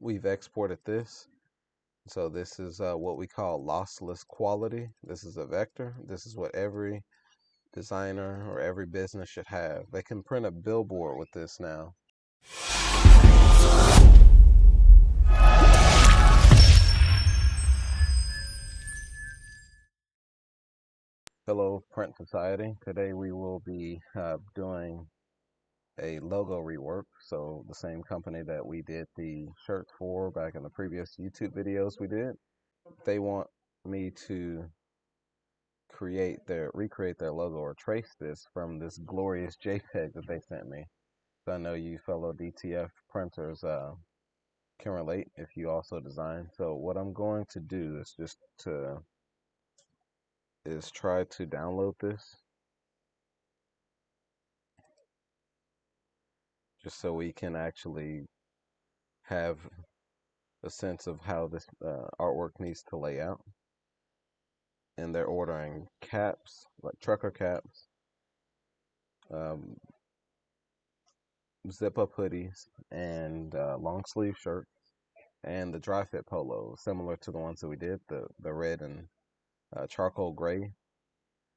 we've exported this. So this is what we call lossless quality. This is a vector. This is what every designer or every business should have. They can print a billboard with this now. Hello, Print Society. Today we will be doing a logo rework. So the same company that we did the shirts for back in the previous YouTube videos we did, they want me to recreate their logo or trace this from this glorious JPEG that they sent me. So I know you fellow DTF printers can relate if you also design. So what I'm going to do is try to download this just so we can actually have a sense of how this artwork needs to lay out. And they're ordering caps, like trucker caps, um, zip-up hoodies, and long sleeve shirts, and the dry fit polo, similar to the ones that we did, the red and charcoal gray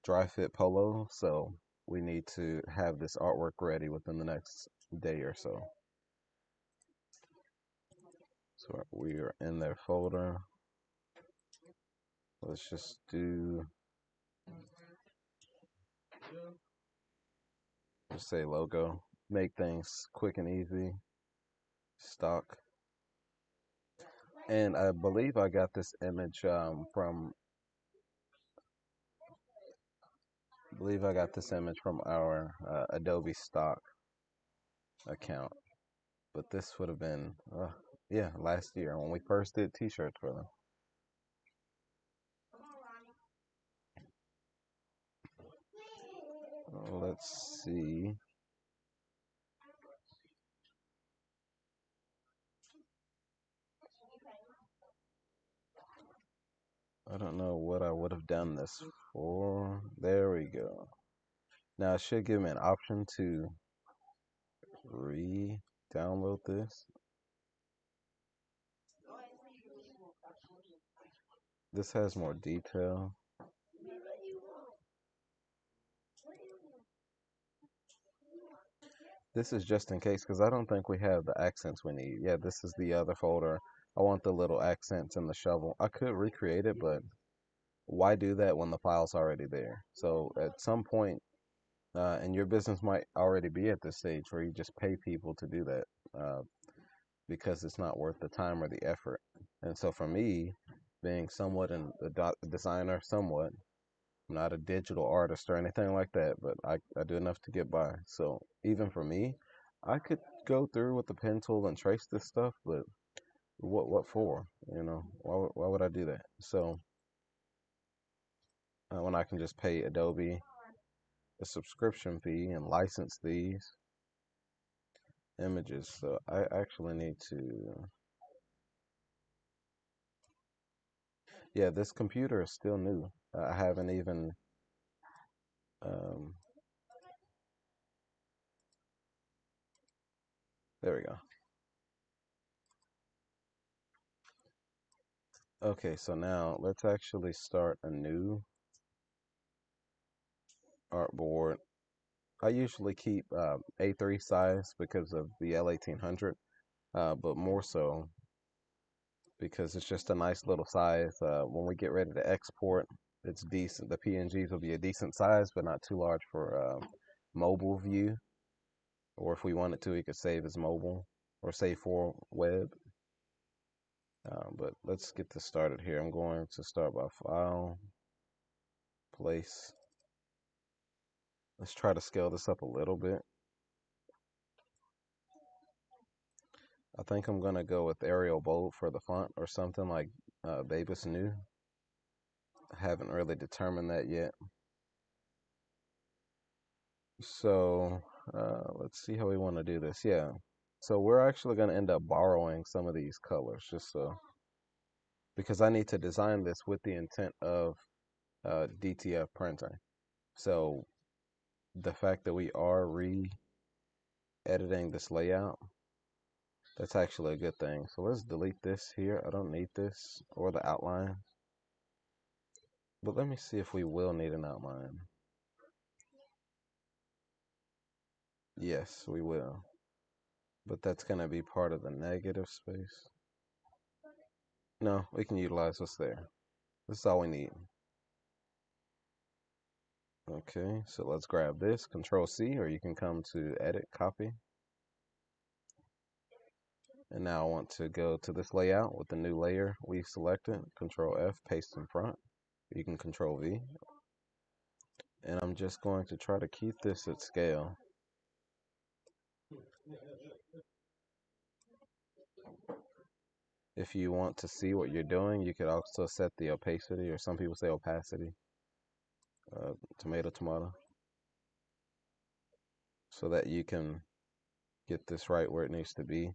dry fit polo. So we need to have this artwork ready within the next day or so. So we are in their folder. Let's just say logo. Make things quick and easy. Stock. And I believe I got this image from our Adobe stock account. But this would have been yeah, last year when we first did t-shirts for them. Let's see. I don't know what I would have done this for. There we go. Now it should give me an option to re-download this. This has more detail. This is just in case because I don't think we have the accents we need. Yeah, this is the other folder. I want the little accents and the shovel. I could recreate it, but why do that when the file's already there? So at some point, and your business might already be at this stage where you just pay people to do that because it's not worth the time or the effort. And so for me, being somewhat a designer, somewhat, I'm not a digital artist or anything like that, but I do enough to get by. So even for me, I could go through with the pen tool and trace this stuff, but what for? You know, why would I do that? So when I can just pay Adobe a subscription fee and license these images. So I actually need to, yeah, this computer is still new. I haven't even, um, there we go. Okay, so now let's actually start a new artboard. I usually keep A3 size because of the L1800, but more so because it's just a nice little size. When we get ready to export, it's decent. The PNGs will be a decent size, but not too large for mobile view. Or if we wanted to, we could save as mobile or save for web. But let's get this started here. I'm going to start by file, place. Let's try to scale this up a little bit. I think I'm gonna go with Arial Bold for the font or something like Babus New. I haven't really determined that yet. So let's see how we want to do this. Yeah. So we're actually gonna end up borrowing some of these colors just so because I need to design this with the intent of DTF printing. So the fact that we are re-editing this layout, That's actually a good thing. So let's delete this here. I don't need this or the outline. But let me see if we will need an outline. Yes, we will. But that's going to be part of the negative space. No, we can utilize what's there. This is all we need. Okay, so let's grab this, Control C, or you can come to Edit, Copy. And now I want to go to this layout with the new layer we selected, Control F, paste in front. You can Control V. And I'm just going to try to keep this at scale. If you want to see what you're doing, you could also set the opacity, or some people say opacity, tomato, so that you can get this right where it needs to be.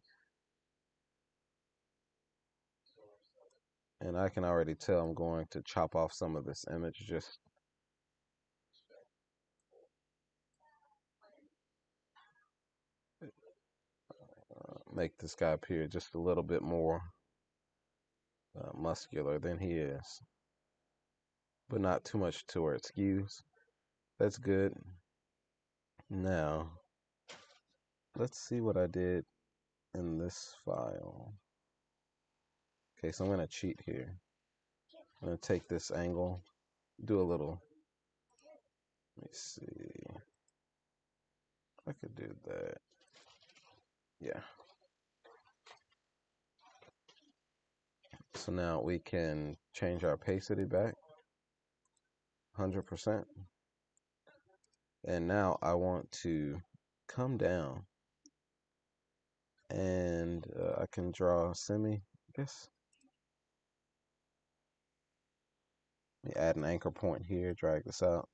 And I can already tell I'm going to chop off some of this image, just make this guy appear just a little bit more muscular than he is, but not too much to where it skews. That's good. Now, let's see what I did in this file. Okay, so I'm going to cheat here. I'm going to take this angle, do a little, let me see, I could do that. Yeah. So now we can change our opacity back 100%. And now I want to come down and I can draw a semi, I guess. Let me add an anchor point here, drag this out,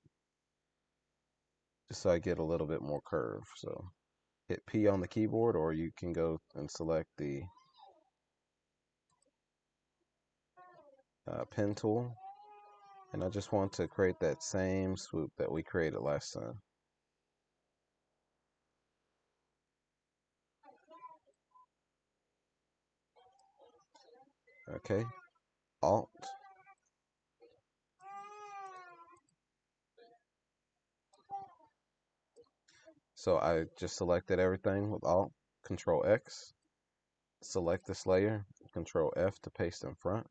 just so I get a little bit more curve. So hit P on the keyboard, or you can go and select the pen tool. And I just want to create that same swoop that we created last time. Okay, Alt. So I just selected everything with Alt, Control X. Select this layer, Control F to paste in front.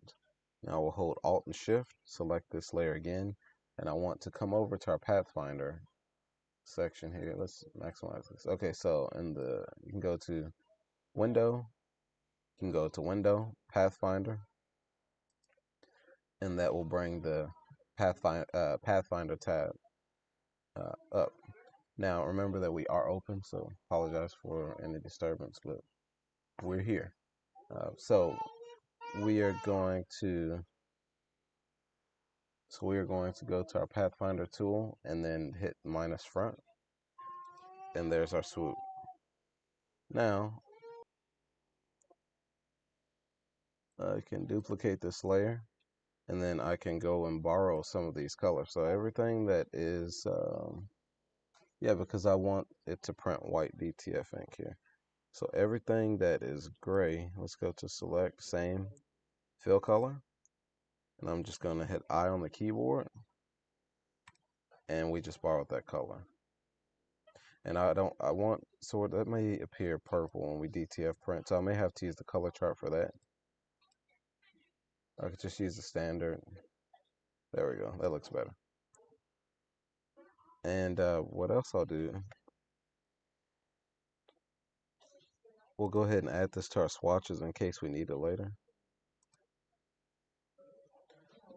Now we'll hold Alt and Shift, select this layer again, and I want to come over to our Pathfinder section here. Let's maximize this. Okay, so you can go to Window, you can go to Window, Pathfinder, and that will bring the Pathfinder tab up. Now remember that we are open, so apologize for any disturbance, but we're here. So we are going to go to our Pathfinder tool and then hit minus front, and there's our swoop. Now I can duplicate this layer, and then I can go and borrow some of these colors. So everything that is yeah, because I want it to print white DTF ink here. So everything that is gray, let's go to select, same fill color, and I'm just going to hit I on the keyboard, and we just borrowed that color. And so that may appear purple when we DTF print, so I may have to use the color chart for that. I could just use the standard. There we go, that looks better. And what else I'll do, we'll go ahead and add this to our swatches in case we need it later.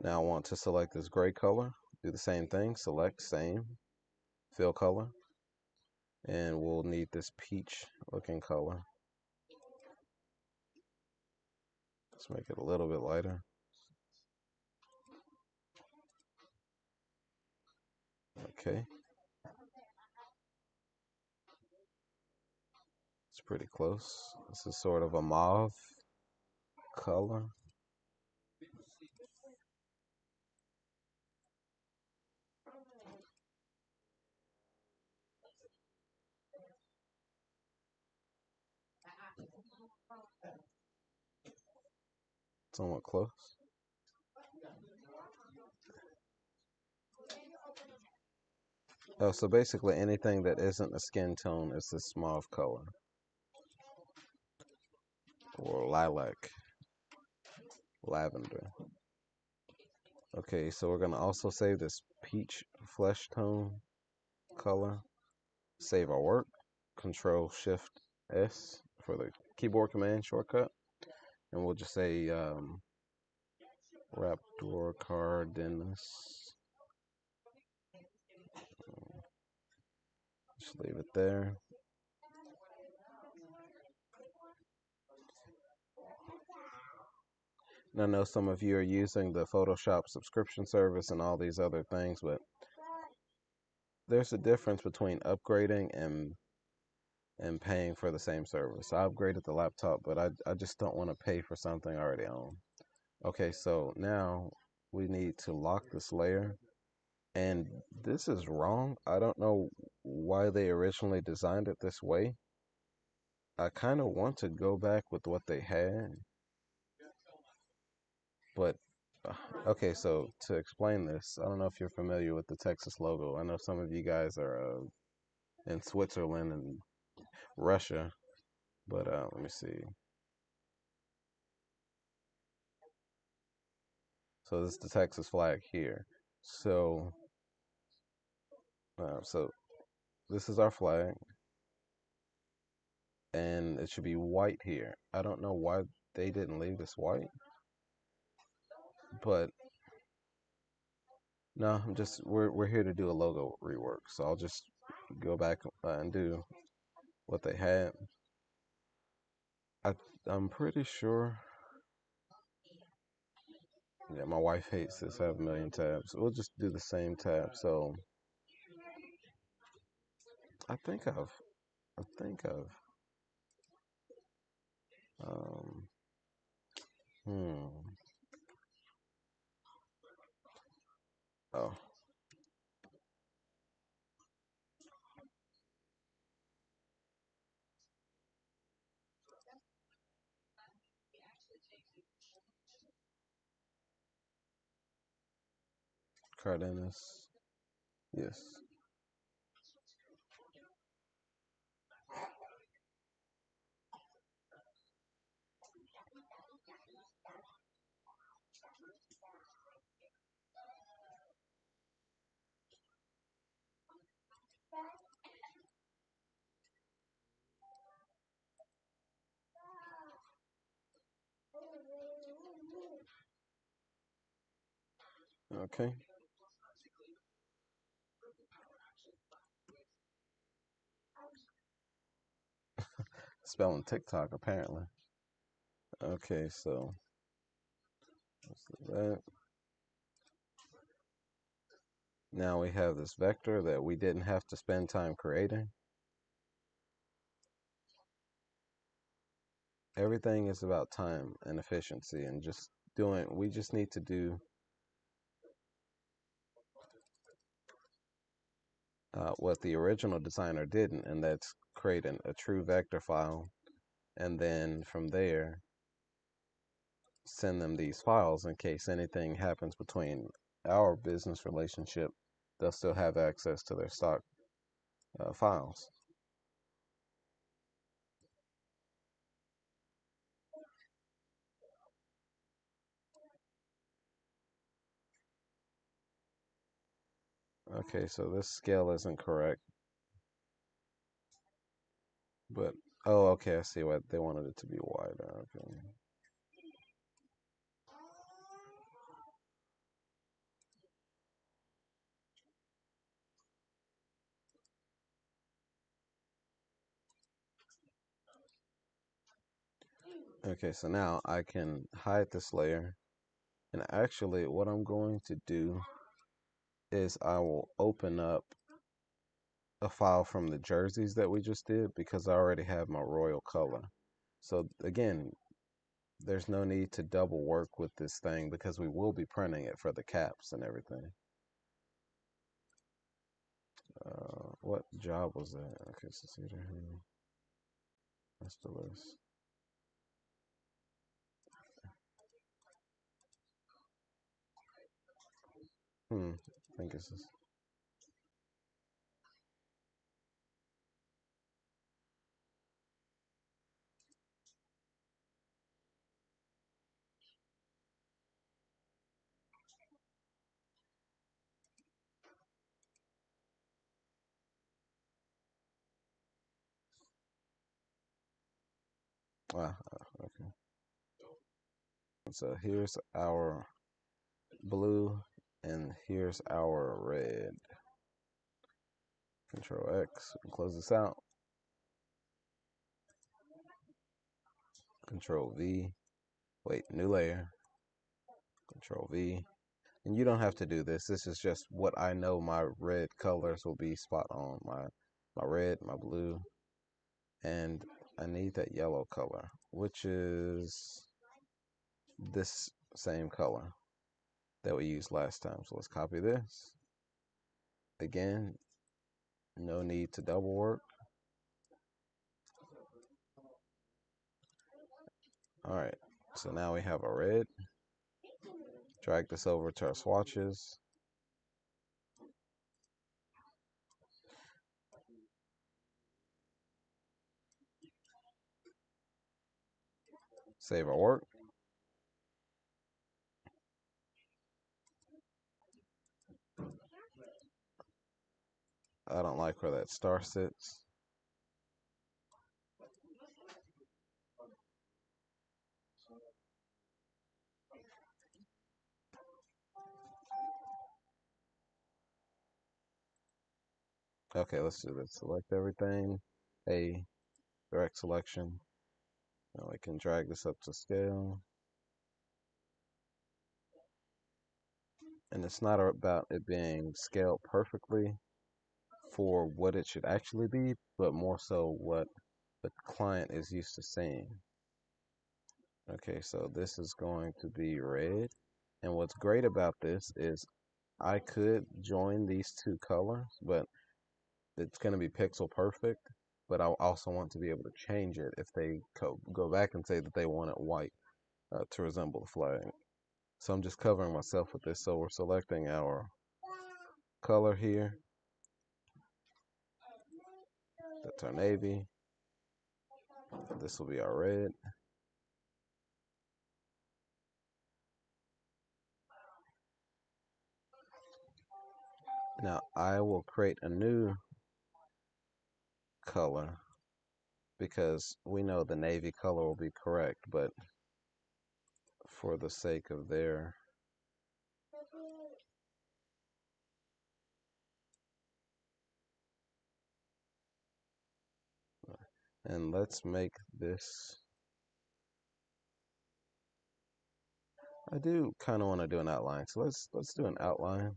Now I want to select this gray color, do the same thing, select, same, fill color, and we'll need this peach looking color. Let's make it a little bit lighter. Okay. It's pretty close. This is sort of a mauve color. somewhat close. Oh, so basically anything that isn't a skin tone is this mauve color or lilac, lavender. Okay, so we're gonna also save this peach flesh tone color. Save our work. Control Shift S for the keyboard command shortcut, and we'll just say Raptor Cardenas. Just leave it there. And I know some of you are using the Photoshop subscription service and all these other things, but there's a difference between upgrading and paying for the same service. I upgraded the laptop, but I just don't want to pay for something I already own. Okay, so now we need to lock this layer. And this is wrong. I don't know why they originally designed it this way. I kind of want to go back with what they had. But, okay, so to explain this, I don't know if you're familiar with the Texas logo. I know some of you guys are in Switzerland and Russia, but let me see. So this is the Texas flag here. So this is our flag, and it should be white here. I don't know why they didn't leave this white, but no, we're here to do a logo rework. So I'll just go back and do what they had. I'm pretty sure. Yeah, my wife hates this. I have a million tabs. We'll just do the same tab. So I think I've I think I've um hmm oh, Cardenas. Yes. Okay. Spelling TikTok apparently. Okay, so that. Now we have this vector that we didn't have to spend time creating. Everything is about time and efficiency and just we just need to do what the original designer didn't, and that's create a true vector file, and then from there send them these files in case anything happens between our business relationship. They'll still have access to their stock files. Okay, so this scale isn't correct, but oh, okay, I see what they wanted it to be wider. Okay. Okay, so now I can hide this layer, and actually what I'm going to do is I will open up a file from the jerseys that we just did because I already have my royal color. So again, there's no need to double work with this thing because we will be printing it for the caps and everything. What job was that? Okay, so see here. That's the list. I think it's just, okay. So here's our blue, and here's our red. Control X, close this out. Control V, wait, new layer. Control V. And you don't have to do this. This is just what I know my red colors will be spot on. My red, my blue, and I need that yellow color, which is this same color that we used last time. So let's copy this. Again, no need to double work. All right, so now we have a red. Drag this over to our swatches. Save our work. I don't like where that star sits. Okay, let's do this. Select everything. A direct selection. Now we can drag this up to scale. And it's not about it being scaled perfectly for what it should actually be, but more so what the client is used to seeing. Okay, so this is going to be red. And what's great about this is I could join these two colors, but it's going to be pixel perfect. But I also want to be able to change it if they go back and say that they want it white to resemble the flag. So I'm just covering myself with this. So we're selecting our color here. That's our navy. This will be our red. Now I will create a new color because we know the navy color will be correct, but for the sake of their and let's make this. I do kind of want to do an outline, so let's do an outline.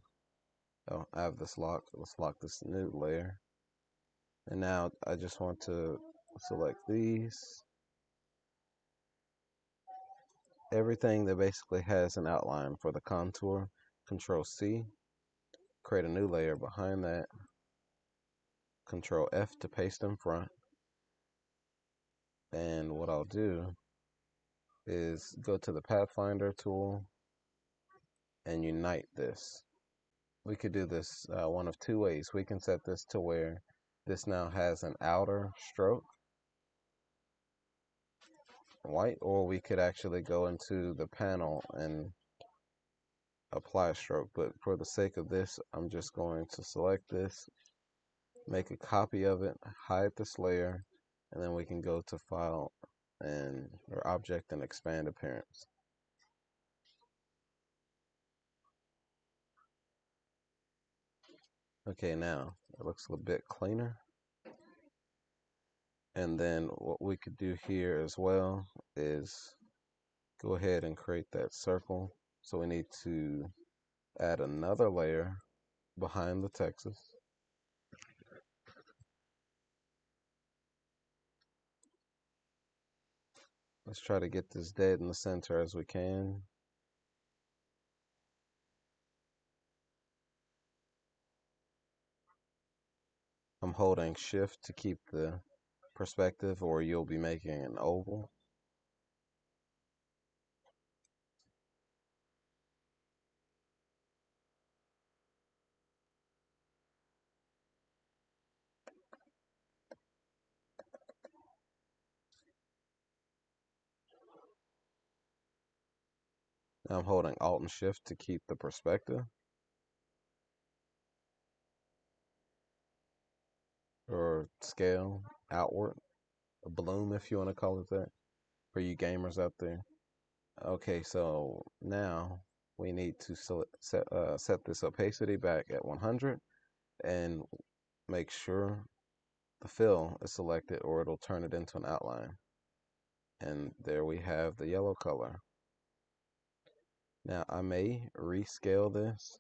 Oh, I have this locked. Let's lock this new layer. And now I just want to select these. Everything that basically has an outline for the contour. Control C. Create a new layer behind that. Control F to paste in front. And what I'll do is go to the Pathfinder tool and unite this. We could do this one of two ways. We can set this to where this now has an outer stroke, white, or we could actually go into the panel and apply a stroke. But for the sake of this, I'm just going to select this, make a copy of it, hide this layer, and then we can go to File and or Object and Expand Appearance. Okay, now it looks a little bit cleaner. And then what we could do here as well is go ahead and create that circle. So we need to add another layer behind the Texas. Let's try to get this dead in the center as we can. I'm holding shift to keep the perspective, or you'll be making an oval. I'm holding Alt and Shift to keep the perspective, or scale outward, a bloom if you want to call it that, for you gamers out there. Okay, so now we need to set this opacity back at 100 and make sure the fill is selected or it'll turn it into an outline. And there we have the yellow color. Now I may rescale this.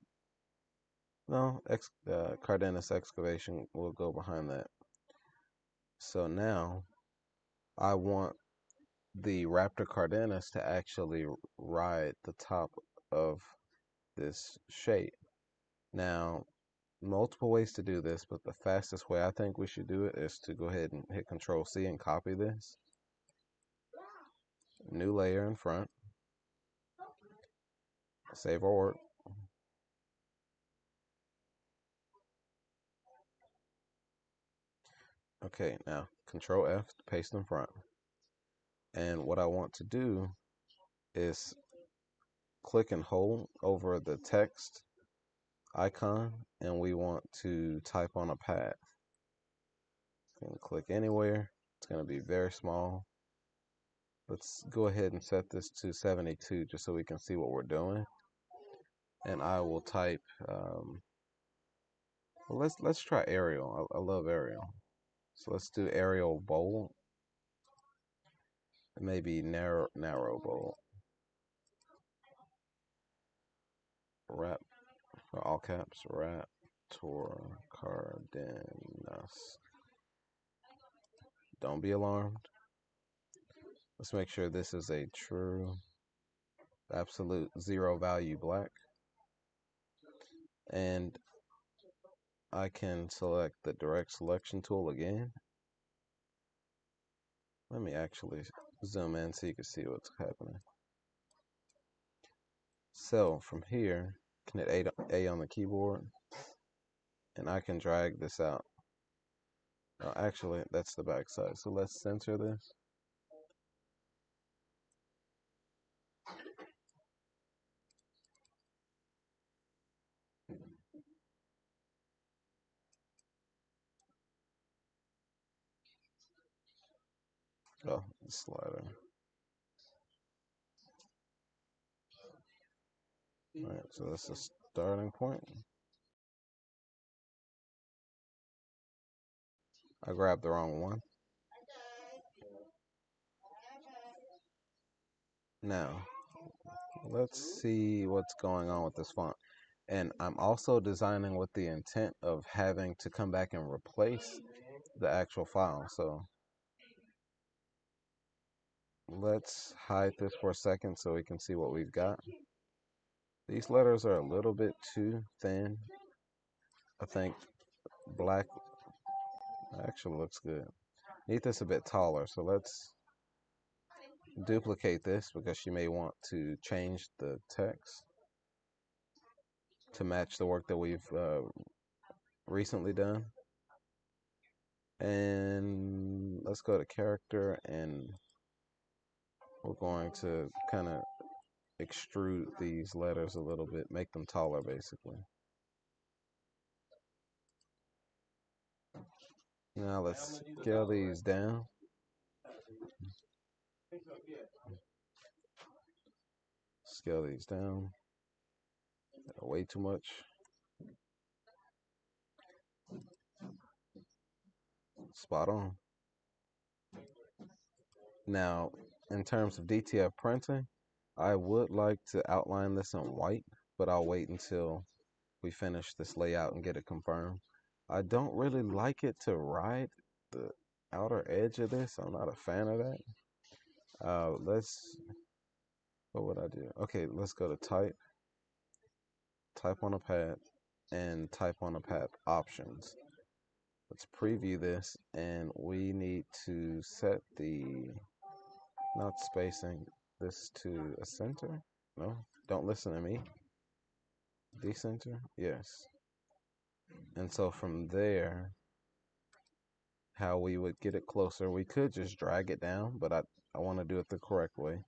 No, Cardenas excavation will go behind that. So now I want the Raptor Cardenas to actually ride the top of this shape. Now, multiple ways to do this, but the fastest way I think we should do it is to go ahead and hit Control C and copy this. New layer in front. Save our work. Okay, now Control F to paste in front. And what I want to do is click and hold over the text icon, and we want to type on a pad. And click anywhere. It's going to be very small. Let's go ahead and set this to 72 just so we can see what we're doing. And I will type. Well, let's try Arial. I love Arial. So let's do Arial bold. Maybe narrow bold. Rap, all caps. Raptor Cardenas. Don't be alarmed. Let's make sure this is a true absolute zero value black. And I can select the direct selection tool again. Let me actually zoom in so you can see what's happening. So from here, I can hit A on the keyboard, and I can drag this out. Oh, actually, that's the back side. So let's center this. Oh, the slider. All right, so that's the starting point. I grabbed the wrong one. Now, let's see what's going on with this font. And I'm also designing with the intent of having to come back and replace the actual file. So let's hide this for a second so we can see what we've got. These letters are a little bit too thin. I think black actually looks good. Need this a bit taller, so let's duplicate this because you may want to change the text to match the work that we've recently done. And let's go to character, and we're going to kind of extrude these letters a little bit, make them taller basically. Now let's scale these down. Scale these down. Way too much. Spot on. Now, in terms of DTF printing, I would like to outline this in white, but I'll wait until we finish this layout and get it confirmed. I don't really like it to ride the outer edge of this. I'm not a fan of that. What would I do? Okay, let's go to type on a pad, and type on a pad options. Let's preview this, and we need to set the, not spacing, this to a center. No, don't listen to me. Decenter, yes. And so from there, how we would get it closer, we could just drag it down, but I want to do it the correct way.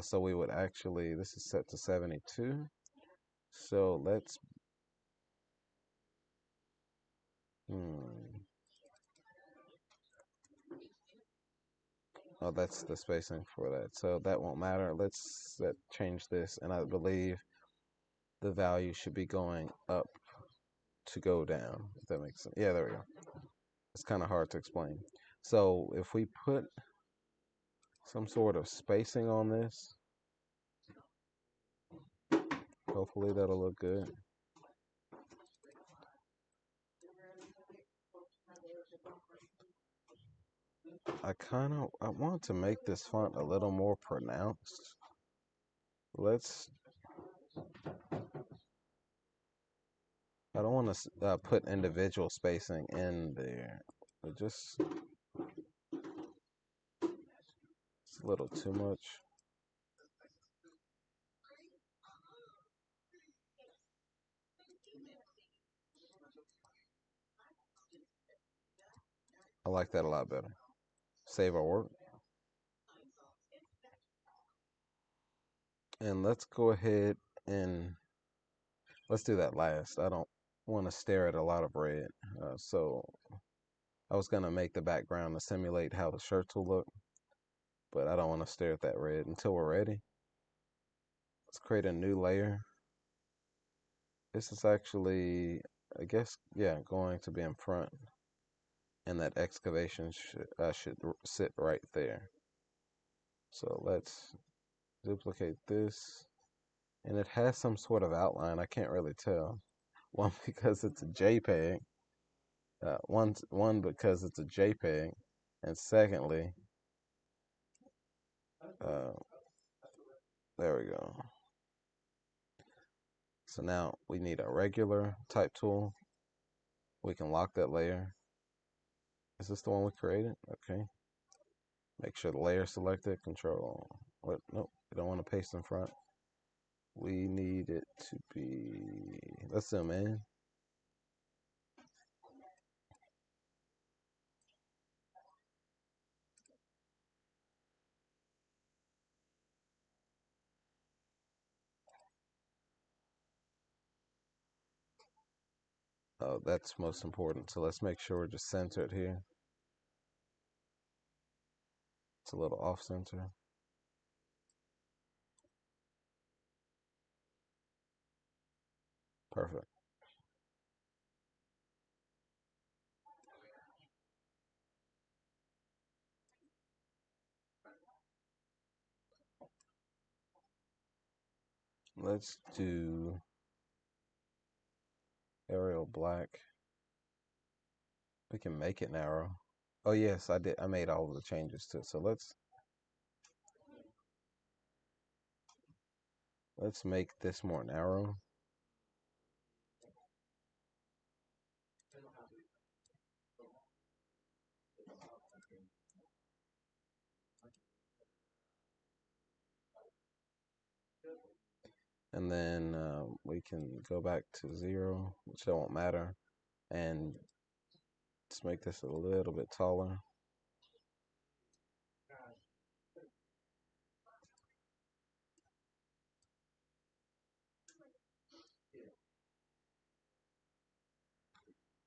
So we would actually, this is set to 72. So let's, hmm, oh, that's the spacing for that. So that won't matter. Let's change this, and I believe the value should be going up to go down, if that makes sense. Yeah, there we go. It's kind of hard to explain. So if we put some sort of spacing on this, hopefully that'll look good. I want to make this font a little more pronounced. Let's, I don't want to put individual spacing in there. It just, it's a little too much. I like that a lot better. Save our work. And let's go ahead and let's do that last. I don't want to stare at a lot of red. So I was going to make the background to simulate how the shirts will look, but I don't want to stare at that red until we're ready. Let's create a new layer. This is actually, I guess, yeah, going to be in front, and that excavation should sit right there. So let's duplicate this, and it has some sort of outline. I can't really tell. One, because it's a JPEG. One because it's a JPEG, and secondly, uh, there we go. So now we need a regular type tool. We can lock that layer. Is this the one we created? Okay. Make sure the layer selected. Control. What? Nope. We don't want to paste in front. We need it to be. Let's zoom in. Oh, that's most important. So let's make sure we're just centered here. It's a little off center. Perfect. Let's do Arial black. We can make it narrow. Oh yes, I did. I made all of the changes to it. So let's make this more narrow. And then we can go back to 0, which don't matter, and let's make this a little bit taller.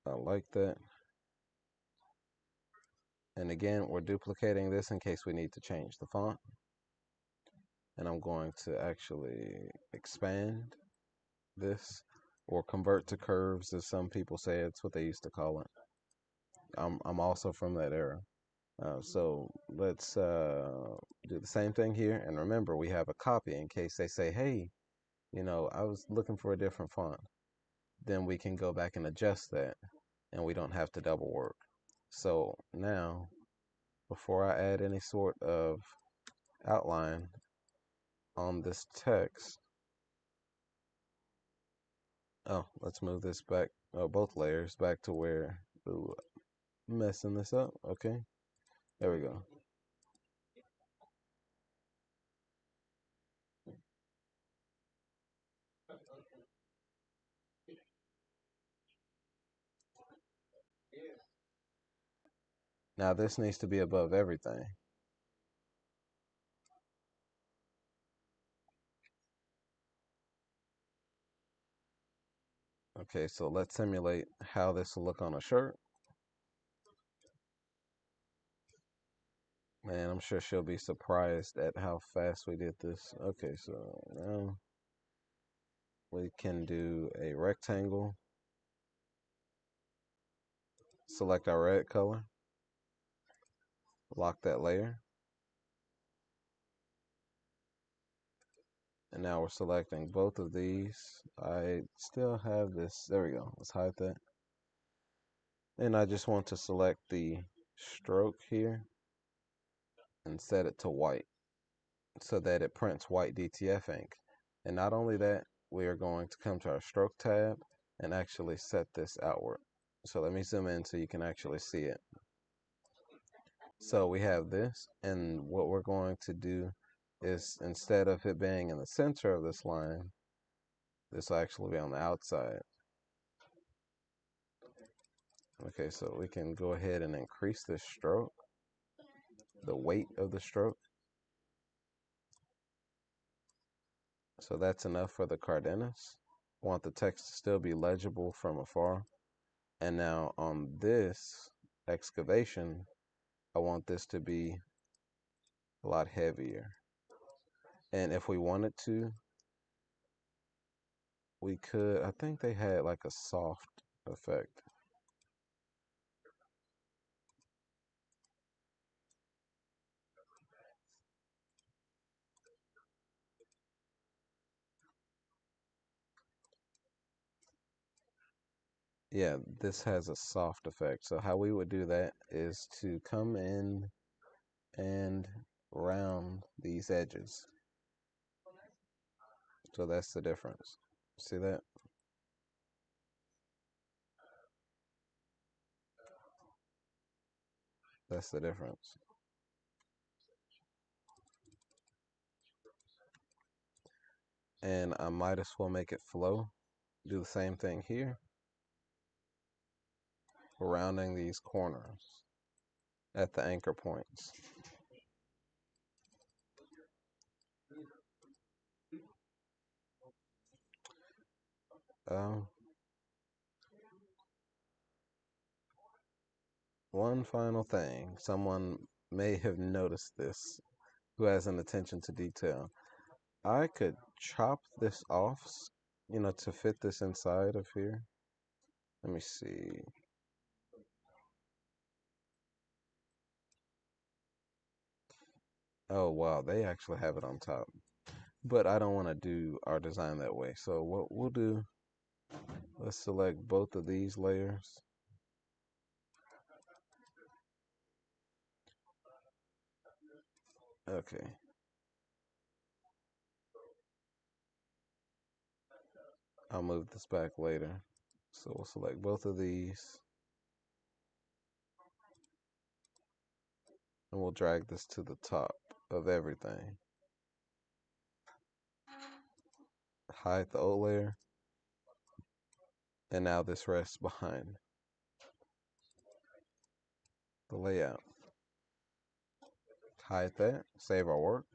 I like that. And again, we're duplicating this in case we need to change the font. And I'm going to actually expand this, or convert to curves, as some people say. It's what they used to call it. I'm also from that era. So let's do the same thing here. And remember, we have a copy in case they say, hey, I was looking for a different font. Then we can go back and adjust that, and we don't have to double work. So now, before I add any sort of outline on this text, oh, let's move this back, both layers back to where, ooh, messing this up. Okay, there we go. Now this needs to be above everything. Okay, so let's simulate how this will look on a shirt. Man, I'm sure she'll be surprised at how fast we did this. Okay, so now we can do a rectangle, select our red color, lock that layer, and now we're selecting both of these. I still have this, there we go, let's hide that. And I just want to select the stroke here and set it to white so that it prints white DTF ink. And not only that, we are going to come to our stroke tab and actually set this outward. So let me zoom in so you can actually see it. So we have this, and what we're going to do is, instead of it being in the center of this line, this will actually be on the outside. Okay, so we can go ahead and increase this stroke, the weight of the stroke. So that's enough for the Cardenas. Want the text to still be legible from afar. And now on this excavation, I want this to be a lot heavier. And if we wanted to, we could, I think they had like a soft effect. Yeah, this has a soft effect. So how we would do that is to come in and round these edges. So that's the difference. See that? That's the difference. And I might as well make it flow. Do the same thing here. Rounding these corners at the anchor points. Um, One final thing. Someone may have noticed this who has an attention to detail. I could chop this off, to fit this inside of here. Let me see. Oh, wow, they actually have it on top. But I don't want to do our design that way. So what we'll do, let's select both of these layers. Okay. I'll move this back later. So we'll select both of these. And we'll drag this to the top of everything. Hide the old layer. And now this rests behind the layout. Hide that, save our work.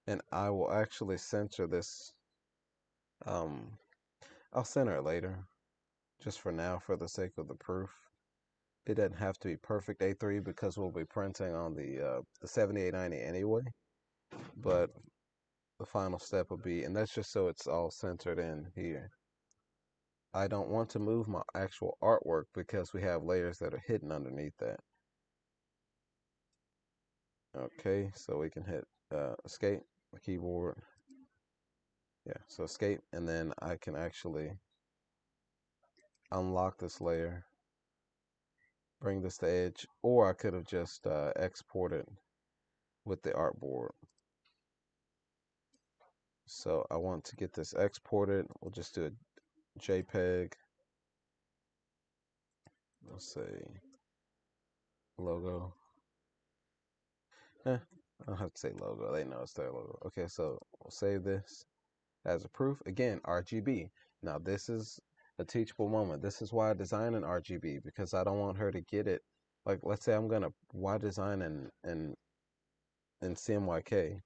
And I will actually center this. I'll center it later, just for now, for the sake of the proof. It doesn't have to be perfect A3 because we'll be printing on the 7890 anyway. But the final step will be, and that's just so it's all centered in here. I don't want to move my actual artwork because we have layers that are hidden underneath that. Okay, so we can hit escape, the keyboard. Yeah, so escape, and then I can actually unlock this layer, bring this to edge, or I could have just exported with the artboard. So I want to get this exported. We'll just do a JPEG. Let's say logo. I don't have to say logo. They know it's their logo. Okay, so we'll save this as a proof. Again, RGB. Now this is a teachable moment. This is why I design an RGB, because I don't want her to get it. Like, let's say I'm gonna why design in CMYK,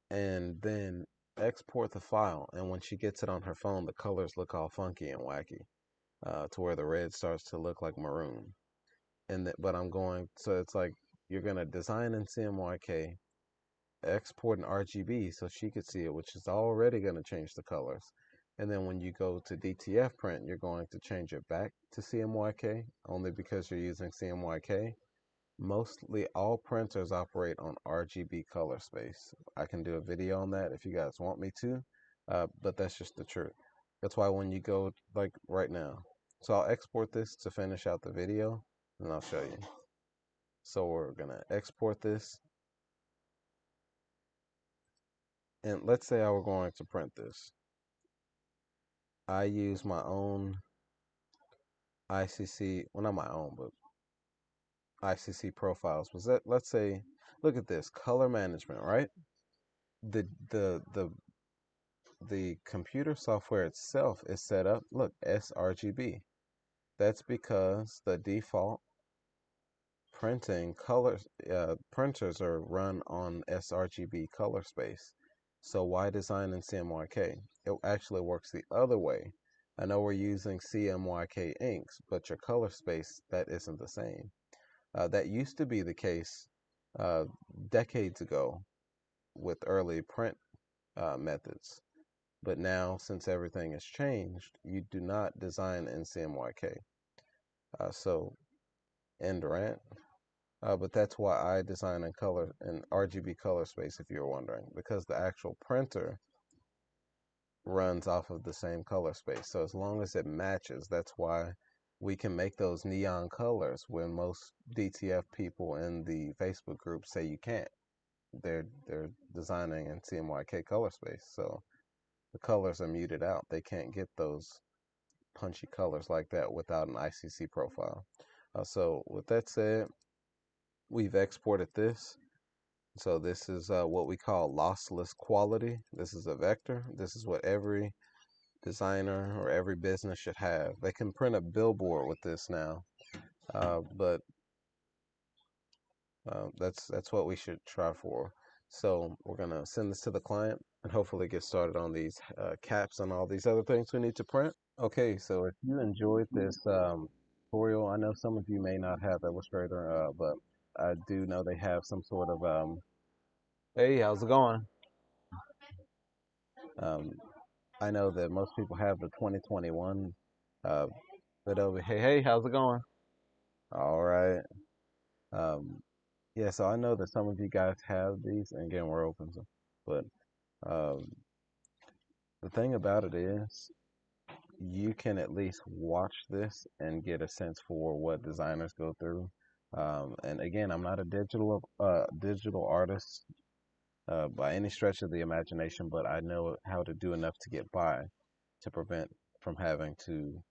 and then export the file, and when she gets it on her phone, the colors look all funky and wacky, to where the red starts to look like maroon. But I'm going, so it's like you're gonna design in CMYK, export in RGB so she could see it, which is already gonna change the colors. And then when you go to DTF print, you're going to change it back to CMYK only because you're using CMYK. Mostly all printers operate on RGB color space. I can do a video on that if you guys want me to, but that's just the truth. That's why when you go, like right now, so I'll export this to finish out the video, and I'll show you. So we're gonna export this, and let's say I were going to print this. I use my own ICC, well, not my own, but ICC profiles. Was that, let's say, look at this color management, right? The the the the computer software itself is set up, look, sRGB. That's because the default printing colors printers are run on sRGB color space. So why design in CMYK? It actually works the other way. I know we're using CMYK inks, but your color space, that isn't the same. That used to be the case uh, decades ago with early print methods. But now, since everything has changed, you do not design in CMYK. So, in Durant, but that's why I design in color in RGB color space, if you're wondering, because the actual printer runs off of the same color space. So as long as it matches, that's why we can make those neon colors when most DTF people in the Facebook group say you can't. They're designing in CMYK color space, so the colors are muted out. They can't get those punchy colors like that without an ICC profile. So with that said, we've exported this. So this is what we call lossless quality. This is a vector. This is what every designer or every business should have. They can print a billboard with this now, but that's what we should try for. So we're gonna send this to the client and hopefully get started on these caps and all these other things we need to print. Okay, so if you enjoyed this tutorial, I know some of you may not have Illustrator, but I do know they have some sort of hey, how's it going? Um, I know that most people have the 2021, uh, but over hey, how's it going? All right. Um, yeah, so I know that some of you guys have these, and again, we're open to, but um, the thing about it is, you can at least watch this and get a sense for what designers go through. And again, I'm not a digital artist by any stretch of the imagination, but I know how to do enough to get by to prevent from having to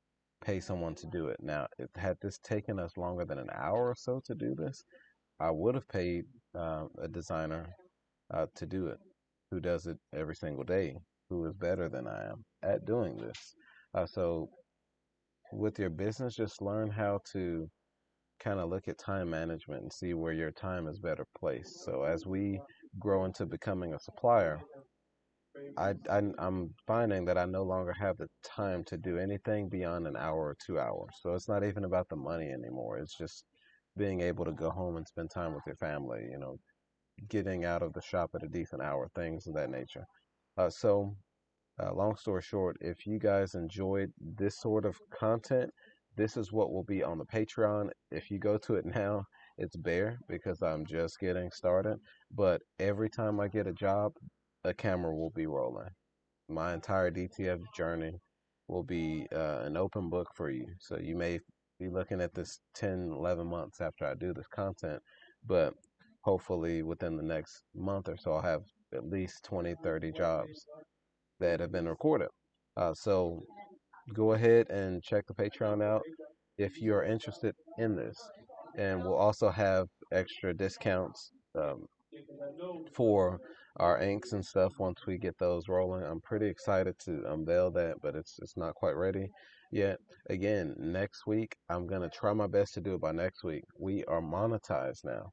pay someone to do it. Now, had this taken us longer than an hour or so to do this, I would have paid a designer to do it, who does it every single day, who is better than I am at doing this. So with your business, just learn how to kind of look at time management and see where your time is better placed. So as we grow into becoming a supplier, I'm finding that I no longer have the time to do anything beyond an hour or 2 hours. So it's not even about the money anymore. It's just being able to go home and spend time with your family, getting out of the shop at a decent hour, things of that nature. Long story short, if you guys enjoyed this sort of content, this is what will be on the Patreon. If you go to it now, it's bare because I'm just getting started. But every time I get a job, a camera will be rolling. My entire DTF journey will be an open book for you. So you may be looking at this 10, 11 months after I do this content, but hopefully within the next month or so, I'll have at least 20, 30 jobs that have been recorded. So go ahead and check the Patreon out if you're interested in this. And we'll also have extra discounts for our inks and stuff once we get those rolling. I'm pretty excited to unveil that, but it's not quite ready yet. Again, next week, I'm going to try my best to do it by next week. We are monetized now.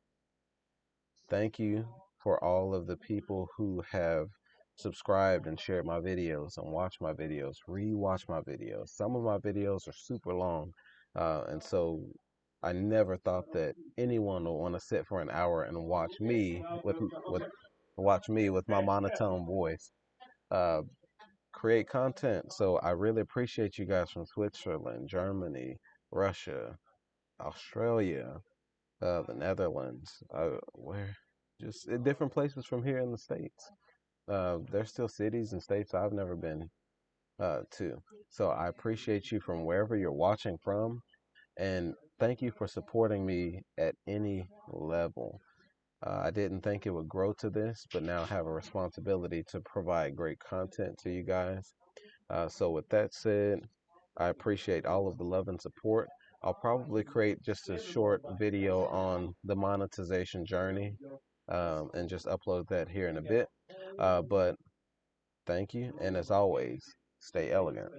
Thank you for all of the people who have subscribed and shared my videos and watched my videos, rewatch my videos. Some of my videos are super long, and so I never thought that anyone would want to sit for an hour and watch me with my monotone voice uh, create content. So I really appreciate you guys from Switzerland, Germany, Russia, Australia, the Netherlands, where just in different places from here in the States. There's still cities and states I've never been to. So I appreciate you from wherever you're watching from, and thank you for supporting me at any level. I didn't think it would grow to this, but now I have a responsibility to provide great content to you guys. So with that said, I appreciate all of the love and support. I'll probably create just a short video on the monetization journey, and just upload that here in a bit. But thank you, and as always, stay elegant.